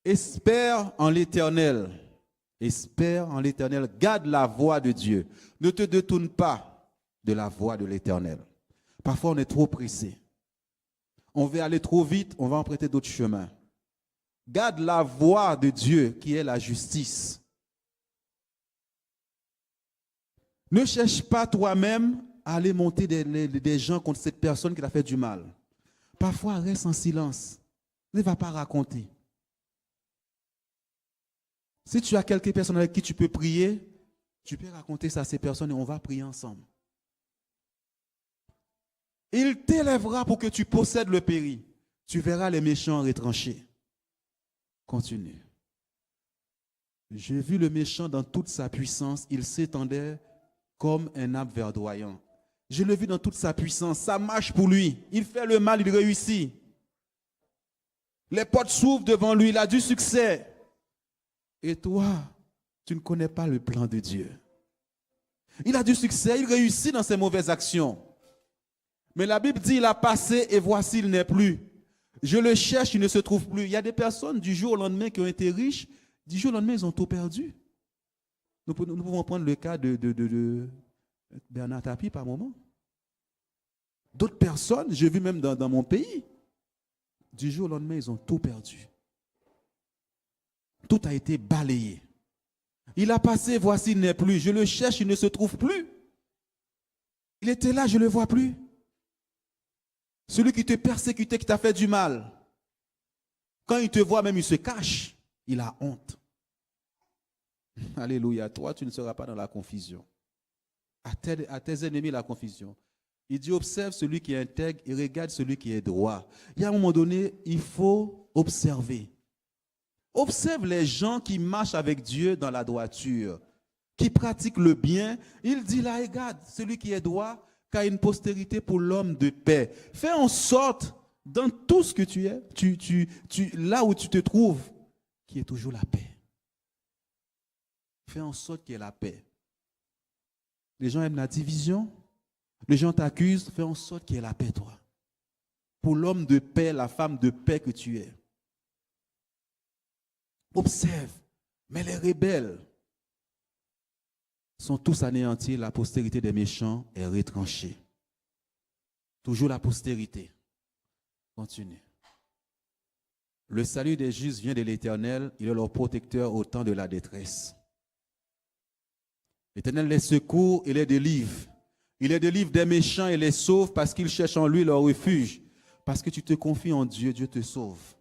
Espère en l'Éternel. Espère en l'Éternel. Garde la voie de Dieu. Ne te détourne pas de la voie de l'Éternel. Parfois, on est trop pressé. On veut aller trop vite, on va emprunter d'autres chemins. Garde la voie de Dieu qui est la justice. Ne cherche pas toi-même à aller monter des gens contre cette personne qui t'a fait du mal. Parfois, reste en silence. Ne va pas raconter. Si tu as quelques personnes avec qui tu peux prier, tu peux raconter ça à ces personnes et on va prier ensemble. Il t'élèvera pour que tu possèdes le pays. Tu verras les méchants retranchés. Continue. J'ai vu le méchant dans toute sa puissance. Il s'étendait comme un arbre verdoyant. Je l'ai vu dans toute sa puissance. Ça marche pour lui. Il fait le mal, il réussit. Les portes s'ouvrent devant lui. Il a du succès. Et toi, tu ne connais pas le plan de Dieu. Il a du succès, il réussit dans ses mauvaises actions. Mais la Bible dit, il a passé et voici, il n'est plus. Je le cherche, il ne se trouve plus. Il y a des personnes du jour au lendemain qui ont été riches. Du jour au lendemain, ils ont tout perdu. Nous pouvons prendre le cas de Bernard Tapie par moment. D'autres personnes, j'ai vu même dans mon pays, du jour au lendemain, ils ont tout perdu. Tout a été balayé. Il a passé, voici, il n'est plus. Je le cherche, il ne se trouve plus. Il était là, je ne le vois plus. Celui qui te persécutait, qui t'a fait du mal. Quand il te voit, même il se cache. Il a honte. Alléluia. Toi, tu ne seras pas dans la confusion. À tes ennemis, la confusion. Il dit, observe celui qui est intègre et regarde celui qui est droit. Il y a un moment donné, il faut observer. Observe les gens qui marchent avec Dieu dans la droiture, qui pratiquent le bien. Il dit là, regarde, celui qui est droit, qui a une postérité pour l'homme de paix. Fais en sorte, dans tout ce que tu es, là où tu te trouves, qu'il y ait toujours la paix. Fais en sorte qu'il y ait la paix. Les gens aiment la division, les gens t'accusent, fais en sorte qu'il y ait la paix, toi. Pour l'homme de paix, la femme de paix que tu es. Observe, mais les rebelles sont tous anéantis, la postérité des méchants est retranchée. Toujours la postérité. Continue. Le salut des justes vient de l'Éternel, il est leur protecteur au temps de la détresse. L'Éternel les secourt et les délivre. Il les délivre des méchants et les sauve parce qu'ils cherchent en lui leur refuge. Parce que tu te confies en Dieu, Dieu te sauve.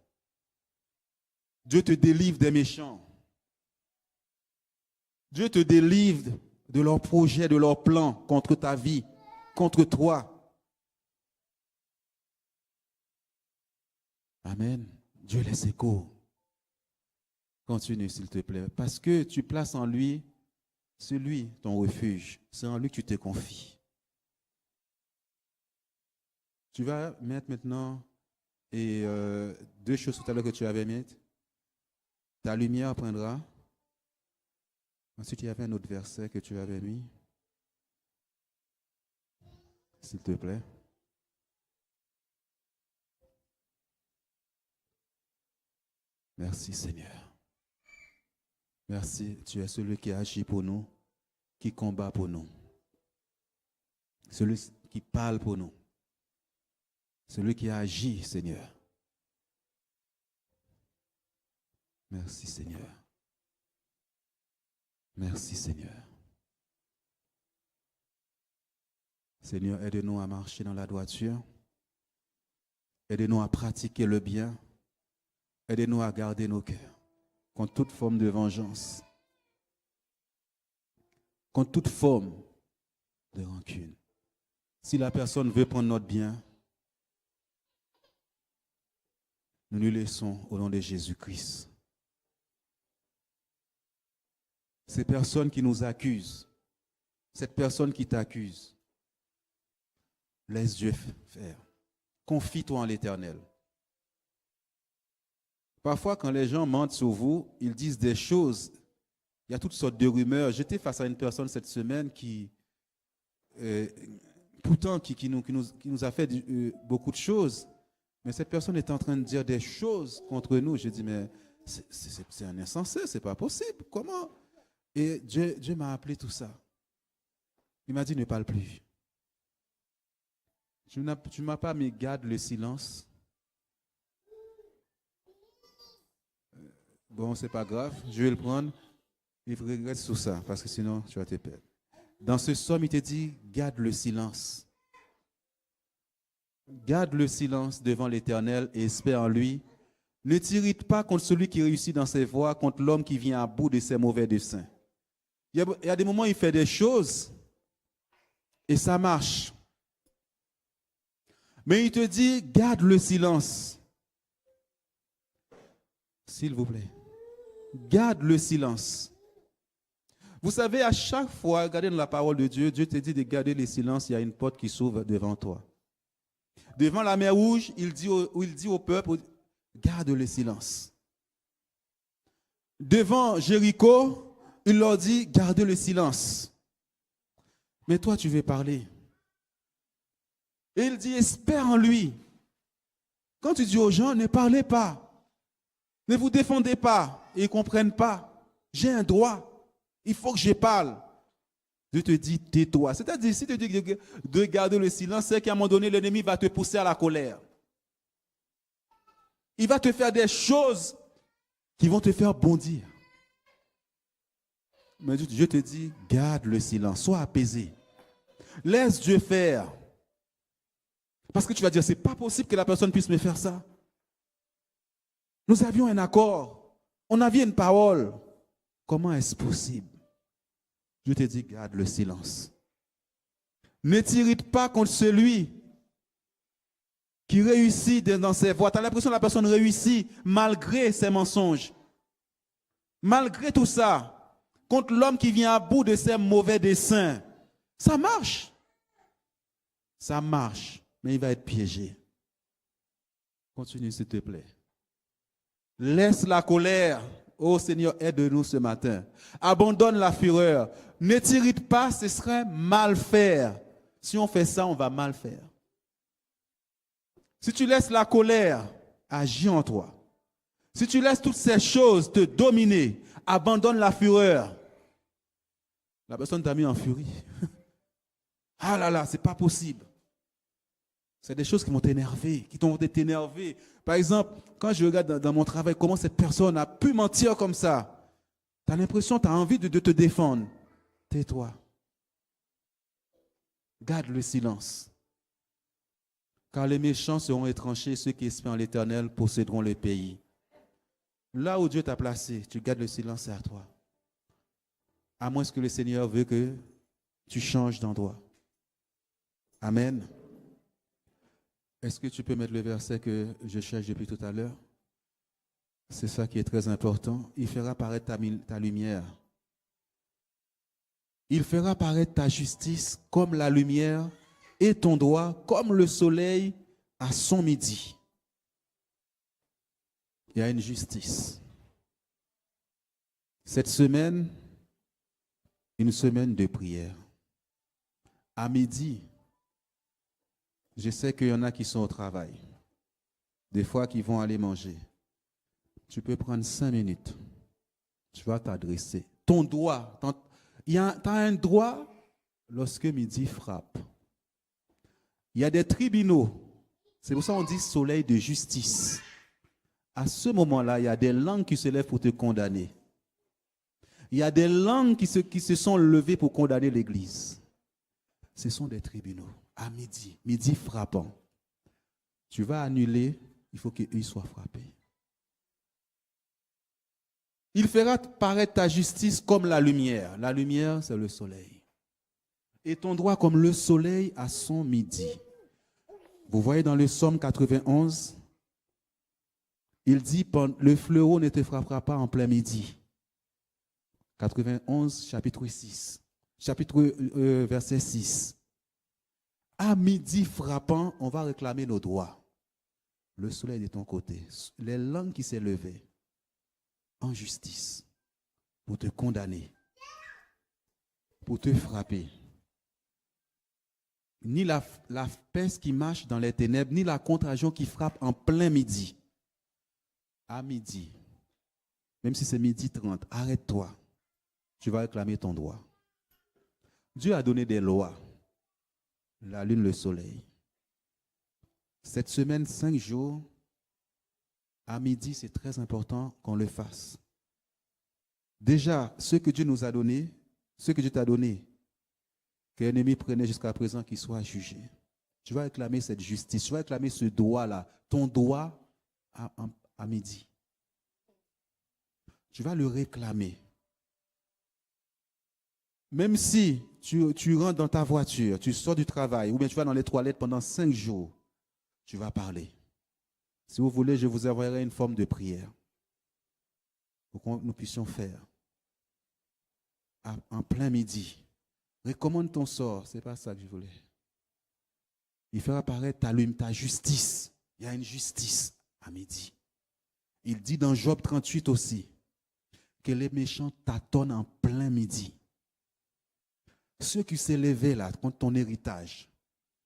Dieu te délivre des méchants. Dieu te délivre de leurs projets, de leurs plans contre ta vie, contre toi. Amen. Dieu les secourt. Continue, s'il te plaît. Parce que tu places en lui, c'est lui ton refuge. C'est en lui que tu te confies. Tu vas mettre maintenant deux choses tout à l'heure que tu avais mises. Ta lumière prendra. Ensuite, il y avait un autre verset que tu avais mis. S'il te plaît. Merci Seigneur. Merci, tu es celui qui agit pour nous, qui combat pour nous. Celui qui parle pour nous. Celui qui a agi, Seigneur. Merci, Seigneur. Merci, Seigneur. Seigneur, aide-nous à marcher dans la droiture. Aide-nous à pratiquer le bien. Aide-nous à garder nos cœurs contre toute forme de vengeance, contre toute forme de rancune. Si la personne veut prendre notre bien, nous lui laissons au nom de Jésus-Christ. Ces personnes qui nous accusent, cette personne qui t'accuse, laisse Dieu faire. Confie-toi en l'Éternel. Parfois, quand les gens mentent sur vous, ils disent des choses. Il y a toutes sortes de rumeurs. J'étais face à une personne cette semaine qui nous a fait beaucoup de choses. Mais cette personne est en train de dire des choses contre nous. J'ai dit, mais c'est un insensé, c'est pas possible. Comment? Et Dieu m'a appelé tout ça. Il m'a dit, ne parle plus. Tu ne m'as pas mis, garde le silence. Bon, c'est pas grave, je vais le prendre. Il regrette sur ça, parce que sinon, tu vas te perdre. Dans ce psaume, il te dit, garde le silence. Garde le silence devant l'Éternel et espère en lui. Ne t'irrite pas contre celui qui réussit dans ses voies, contre l'homme qui vient à bout de ses mauvais desseins. Il y a des moments où il fait des choses et ça marche. Mais il te dit, garde le silence. S'il vous plaît. Garde le silence. Vous savez, à chaque fois, regardez dans la parole de Dieu, Dieu te dit de garder le silence, il y a une porte qui s'ouvre devant toi. Devant la mer Rouge, il dit au peuple, garde le silence. Devant Jéricho, il leur dit, gardez le silence. Mais toi, tu veux parler. Et il dit, espère en lui. Quand tu dis aux gens, ne parlez pas. Ne vous défendez pas. Et ils ne comprennent pas. J'ai un droit. Il faut que je parle. Dieu te dit, tais-toi. C'est-à-dire, si tu dis de garder le silence, c'est qu'à un moment donné, l'ennemi va te pousser à la colère. Il va te faire des choses qui vont te faire bondir. Mais Dieu te dit, garde le silence, sois apaisé. Laisse Dieu faire. Parce que tu vas dire, c'est pas possible que la personne puisse me faire ça. Nous avions un accord. On avait une parole. Comment est-ce possible? Je te dis, garde le silence. Ne t'irrite pas contre celui qui réussit dans ses voies. Tu as l'impression que la personne réussit malgré ses mensonges. Malgré tout ça. Contre l'homme qui vient à bout de ses mauvais desseins. Ça marche. Ça marche. Mais il va être piégé. Continue, s'il te plaît. Laisse la colère. Oh Seigneur, aide-nous ce matin. Abandonne la fureur. Ne t'irrite pas, ce serait mal faire. Si on fait ça, on va mal faire. Si tu laisses la colère agir en toi, si tu laisses toutes ces choses te dominer, abandonne la fureur. La personne t'a mis en furie. Ah là là, c'est pas possible. C'est des choses qui m'ont énervé, qui t'ont énervé. Par exemple, quand je regarde dans mon travail comment cette personne a pu mentir comme ça, tu as l'impression, tu as envie de te défendre. Tais-toi. Garde le silence. Car les méchants seront étranchés, ceux qui espèrent en l'Éternel posséderont le pays. Là où Dieu t'a placé, tu gardes le silence, c'est à toi. À moins que le Seigneur veut que tu changes d'endroit. Amen. Est-ce que tu peux mettre le verset que je cherche depuis tout à l'heure? C'est ça qui est très important. Il fera paraître ta lumière. Il fera paraître ta justice comme la lumière et ton droit comme le soleil à son midi. Il y a une justice. Cette semaine, une semaine de prière. À midi, je sais qu'il y en a qui sont au travail. Des fois, qui vont aller manger. Tu peux prendre 5 minutes. Tu vas t'adresser. Ton droit, tu as un droit lorsque midi frappe. Il y a des tribunaux. C'est pour ça qu'on dit soleil de justice. À ce moment-là, il y a des langues qui se lèvent pour te condamner. Il y a des langues qui se sont levées pour condamner l'Église. Ce sont des tribunaux. À midi frappant. Tu vas annuler, il faut qu'ils soient frappés. Il fera paraître ta justice comme la lumière. La lumière, c'est le soleil. Et ton droit comme le soleil à son midi. Vous voyez dans le psaume 91, il dit, le fléau ne te frappera pas en plein midi. 91, chapitre 6. Verset 6. À midi frappant, on va réclamer nos droits. Le soleil de ton côté. Les langues qui s'est levées en justice pour te condamner, pour te frapper. Ni la peste qui marche dans les ténèbres, ni la contagion qui frappe en plein midi. À midi, même si c'est 12h30, arrête-toi. Tu vas réclamer ton droit. Dieu a donné des lois. La lune, le soleil. Cette semaine, 5 jours, à midi, c'est très important qu'on le fasse. Déjà, ce que Dieu nous a donné, ce que Dieu t'a donné, que l'ennemi prenait jusqu'à présent, qu'il soit jugé. Tu vas réclamer cette justice, tu vas réclamer ce droit-là, ton droit à midi. Tu vas le réclamer. Même si tu rentres dans ta voiture, tu sors du travail, ou bien tu vas dans les toilettes pendant 5 jours, tu vas parler. Si vous voulez, je vous enverrai une forme de prière pour que nous puissions faire. En plein midi. Recommande ton sort. Ce n'est pas ça que je voulais. Il fera apparaître ta justice. Il y a une justice à midi. Il dit dans Job 38 aussi que les méchants tâtonnent en plein midi. Ceux qui s'est levé là contre ton héritage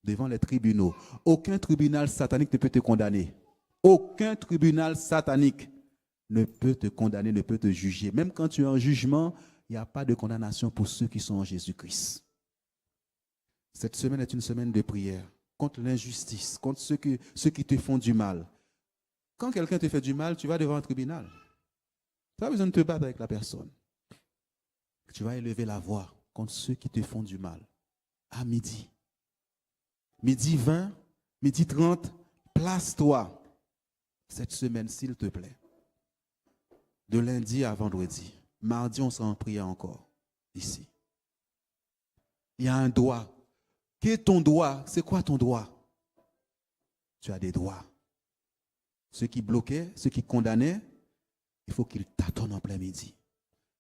devant les tribunaux, aucun tribunal satanique ne peut te condamner. Aucun tribunal satanique ne peut te condamner, ne peut te juger. Même quand tu es en jugement, il n'y a pas de condamnation pour ceux qui sont en Jésus-Christ. Cette semaine est une semaine de prière contre l'injustice, contre ceux qui te font du mal. Quand quelqu'un te fait du mal, tu vas devant un tribunal. Tu n'as pas besoin de te battre avec la personne. Tu vas élever la voix contre ceux qui te font du mal. À midi. Midi 20, midi 30, place-toi cette semaine, s'il te plaît. De lundi à vendredi. Mardi, on sera en prière encore, ici. Il y a un droit. Quel est ton droit? C'est quoi ton droit? Tu as des droits. Ceux qui bloquaient, ceux qui condamnaient, il faut qu'ils tâtonnent en plein midi.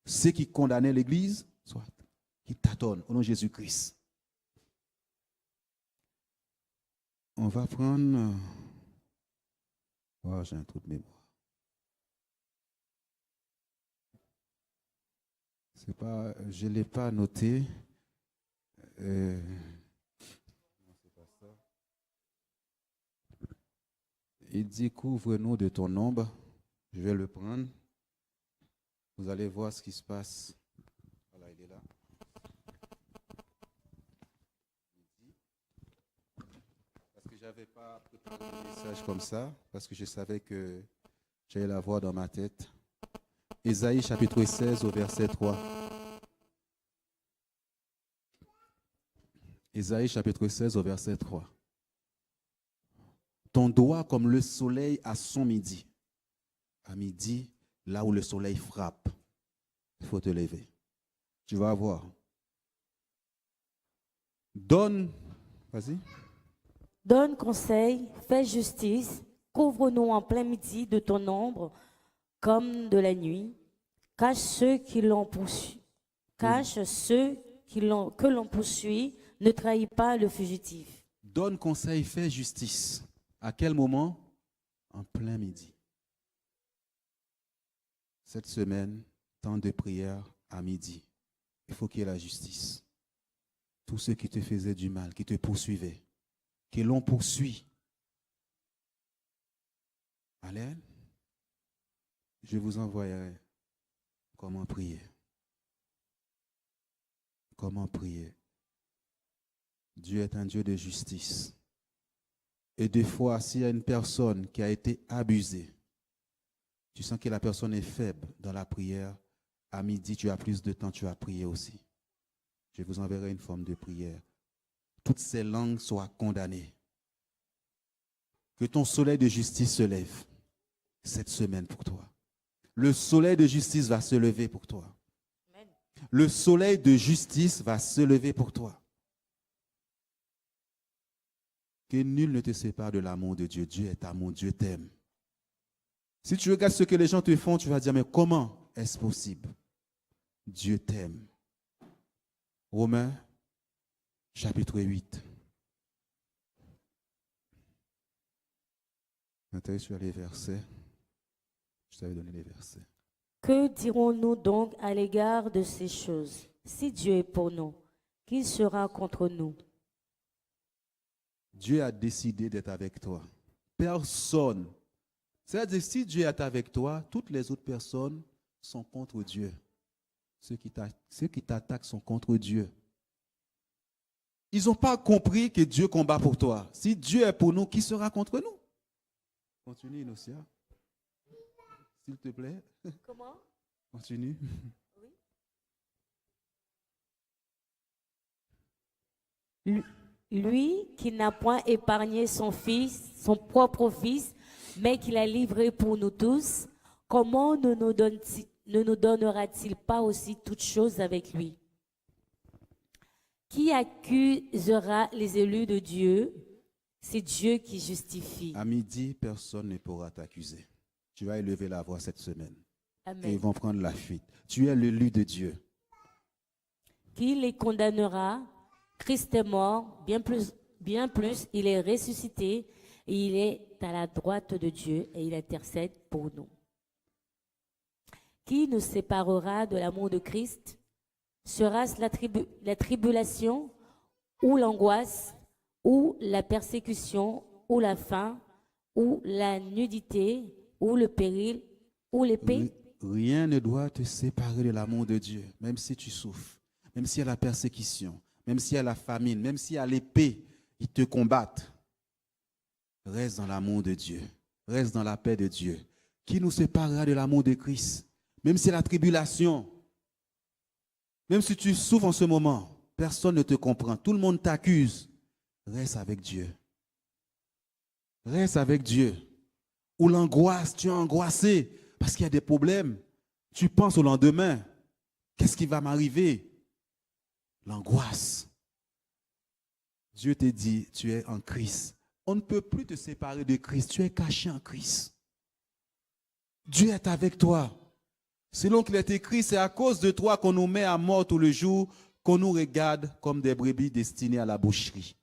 Ceux qui condamnaient l'Église, soit qu'ils tâtonnent au nom de Jésus-Christ. On va prendre... Oh, j'ai un trou de mémoire. C'est pas, je ne l'ai pas noté. C'est pas ça. Il dit, couvre-nous de ton ombre. Je vais le prendre. Vous allez voir ce qui se passe. Voilà, il est là. Parce que je n'avais pas préparé le message comme ça, parce que je savais que j'allais la voir dans ma tête. Ésaïe chapitre 16 au verset 3. Ésaïe chapitre 16 au verset 3. Ton doigt comme le soleil à son midi. À midi, là où le soleil frappe, il faut te lever. Tu vas voir. Donne, vas-y. Donne conseil, fais justice, couvre-nous en plein midi de ton ombre comme de la nuit. Cache ceux qui l'ont poursuivi. Cache ceux que l'on poursuit, ne trahis pas le fugitif. Donne conseil, fais justice. À quel moment? En plein midi. Cette semaine, temps de prière à midi. Il faut qu'il y ait la justice. Tous ceux qui te faisaient du mal, qui te poursuivaient, qui l'ont poursuivi. Allez, je vous envoyerai comment prier. Comment prier. Dieu est un Dieu de justice. Et des fois, s'il y a une personne qui a été abusée, tu sens que la personne est faible dans la prière, à midi, tu as plus de temps, tu vas prier aussi. Je vous enverrai une forme de prière. Toutes ces langues soient condamnées. Que ton soleil de justice se lève cette semaine pour toi. Le soleil de justice va se lever pour toi. Amen. Le soleil de justice va se lever pour toi. Que nul ne te sépare de l'amour de Dieu. Dieu est amour, Dieu t'aime. Si tu regardes ce que les gens te font, tu vas dire, mais comment est-ce possible? Dieu t'aime. Romains, chapitre 8. Maintenant, sur les versets. Je t'avais donné les versets. Que dirons-nous donc à l'égard de ces choses? Si Dieu est pour nous, qui sera contre nous? Dieu a décidé d'être avec toi. Personne. C'est-à-dire, si Dieu est avec toi, toutes les autres personnes sont contre Dieu. Ceux qui t'attaquent sont contre Dieu. Ils n'ont pas compris que Dieu combat pour toi. Si Dieu est pour nous, qui sera contre nous? Continue, Inocia. S'il te plaît. Comment? Continue. Lui qui n'a point épargné son fils, son propre fils, mais qui l'a livré pour nous tous, comment ne nous donnera-t-il pas aussi toutes choses avec lui? Qui accusera les élus de Dieu? C'est Dieu qui justifie. À midi, personne ne pourra t'accuser. Tu vas élever la voix cette semaine. Amen. Et ils vont prendre la fuite. Tu es l'élu de Dieu. Qui les condamnera? Christ est mort, bien plus, il est ressuscité et il est à la droite de Dieu et il intercède pour nous. Qui nous séparera de l'amour de Christ? Sera-ce la tribulation ou l'angoisse ou la persécution ou la faim ou la nudité ou le péril ou l'épée? Rien ne doit te séparer de l'amour de Dieu, même si tu souffres, même s'il y a la persécution, même s'il y a la famine, même s'il y a l'épée, ils te combattent. Reste dans l'amour de Dieu, reste dans la paix de Dieu. Qui nous séparera de l'amour de Christ? Même si la tribulation, même si tu souffres en ce moment, personne ne te comprend, tout le monde t'accuse. Reste avec Dieu. Reste avec Dieu. Ou l'angoisse, tu es angoissé parce qu'il y a des problèmes. Tu penses au lendemain. Qu'est-ce qui va m'arriver? L'angoisse. Dieu te dit, tu es en Christ. On ne peut plus te séparer de Christ. Tu es caché en Christ. Dieu est avec toi. Selon qu'il est écrit, c'est à cause de toi qu'on nous met à mort tout le jour, qu'on nous regarde comme des brebis destinées à la boucherie.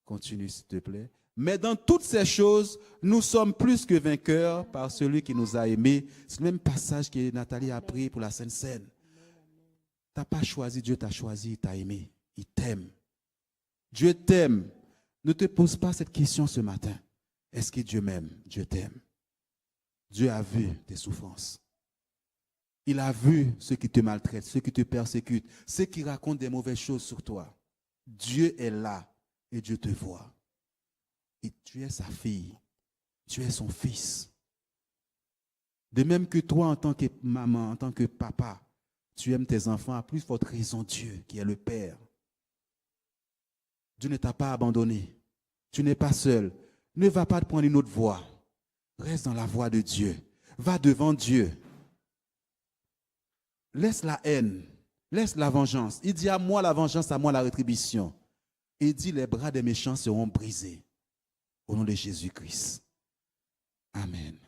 Continue, s'il te plaît. Mais dans toutes ces choses, nous sommes plus que vainqueurs par celui qui nous a aimés. C'est le même passage que Nathalie a pris pour la Sainte Seine. Tu n'as pas choisi, Dieu t'a choisi, il t'a aimé. Il t'aime. Dieu t'aime. Ne te pose pas cette question ce matin. Est-ce que Dieu m'aime? Dieu t'aime. Dieu a vu tes souffrances. Il a vu ceux qui te maltraitent, ceux qui te persécutent, ceux qui racontent des mauvaises choses sur toi. Dieu est là et Dieu te voit. Et tu es sa fille. Tu es son fils. De même que toi, en tant que maman, en tant que papa, tu aimes tes enfants, à plus forte raison Dieu, qui est le Père. Dieu ne t'a pas abandonné. Tu n'es pas seul. Ne va pas te prendre une autre voie. Reste dans la voie de Dieu. Va devant Dieu. Laisse la haine. Laisse la vengeance. Il dit à moi la vengeance, à moi la rétribution. Il dit les bras des méchants seront brisés. Au nom de Jésus-Christ. Amen.